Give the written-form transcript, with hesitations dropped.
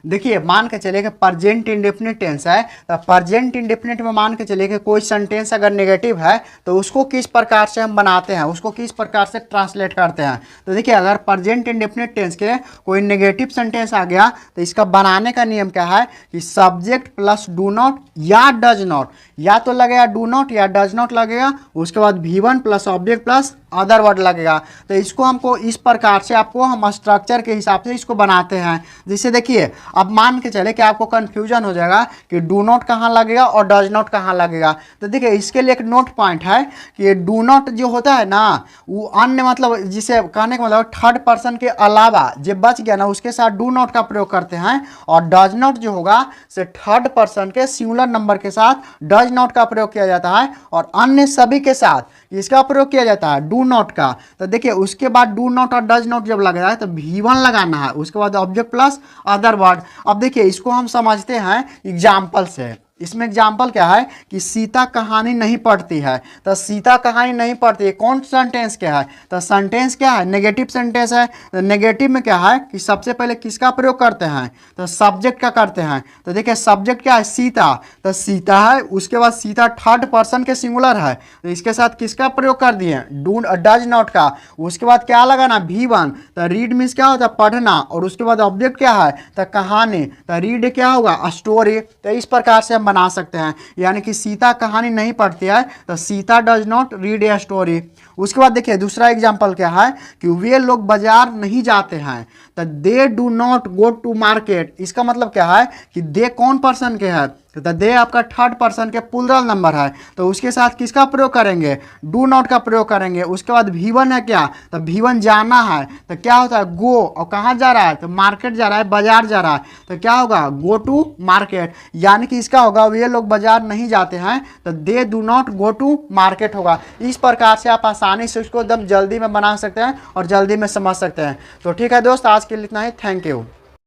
देखिए मान के चलिए कि प्रेजेंट इंडेफिनिट टेंस है, तो प्रेजेंट इंडेफिनिट में मान के चलिए कि कोई सेंटेंस अगर नेगेटिव है तो उसको किस प्रकार से हम बनाते हैं, उसको किस प्रकार से ट्रांसलेट करते हैं। तो देखिए अगर प्रेजेंट इंडेफिनिट टेंस के कोई नेगेटिव सेंटेंस आ गया तो इसका बनाने का नियम क्या है कि सब्जेक्ट प्लस डू नॉट या डज नॉट, या तो लगेगा डू नॉट या डज नॉट लगेगा, उसके बाद V1 plus object plus other word लगेगा। तो इसको हमको इस प्रकार से आपको हम स्ट्रक्चर के हिसाब से इसको बनाते हैं। जैसे देखिए अब मान के चले कि आपको कंफ्यूजन हो जाएगा कि डू नॉट कहाँ लगेगा और डज नॉट कहाँ लगेगा। तो देखिए इसके लिए एक नोट पॉइंट है कि ये डू नॉट जो होता है ना वो अन्य मतलब जिसे कहने का मतलब थर्ड पर्सन के अलावा जो बच गया ना उसके साथ डू नॉट का प्रयोग करते हैं, और डज नॉट जो होगा से थर्ड पर्सन के सिंगुलर नंबर के साथ डज नॉट का प्रयोग किया जाता है, और अन्य सभी के साथ इसका प्रयोग किया जाता है डू नॉट का। तो देखिए उसके बाद डू नॉट और डज नॉट जब लग रहा है तो V1 लगाना है, उसके बाद ऑब्जेक्ट प्लस अदर वर्ड। अब देखिए इसको हम समझते हैं एग्जाम्पल से। इसमें एग्जाम्पल क्या है कि सीता कहानी नहीं पढ़ती है। तो सीता कहानी नहीं पढ़ती है कौन सेंटेंस क्या है, तो सेंटेंस क्या है नेगेटिव सेंटेंस है। तो नेगेटिव में क्या है कि सबसे पहले किसका प्रयोग करते हैं, तो सब्जेक्ट का करते हैं। तो देखिए सब्जेक्ट क्या है सीता, तो सीता है, उसके बाद सीता थर्ड पर्सन के सिंगुलर है, तो इसके साथ किसका प्रयोग कर दिए डू डज नॉट का। उसके बाद क्या लगाना V1, तो रीड मीन्स क्या होता है पढ़ना, और उसके बाद ऑब्जेक्ट क्या है तो कहानी, तो रीड क्या होगा स्टोरी। तो इस प्रकार से बना सकते हैं, यानी कि सीता कहानी नहीं पढ़ती है तो Sita does not read a story. उसके बाद देखिए दूसरा एग्जांपल क्या है कि वे लोग बाजार नहीं जाते हैं, तो they do not go to market. इसका मतलब क्या है कि दे कौन पर्सन के है, तो दे आपका थर्ड पर्सन के प्लूरल नंबर है, तो उसके साथ किसका प्रयोग करेंगे डू नॉट का प्रयोग करेंगे। उसके बाद V1 है क्या, तो V1 जाना है, तो क्या होता है गो, और कहाँ जा रहा है तो मार्केट जा रहा है, बाजार जा रहा है, तो क्या होगा गो टू मार्केट। यानी कि इसका होगा वे लोग बाजार नहीं जाते हैं तो they do not go to market होगा। इस प्रकार से आप आसानी से उसको एकदम जल्दी में बना सकते हैं और जल्दी में समझ सकते हैं। तो ठीक है दोस्त, आज के लिए इतना ही, थैंक यू।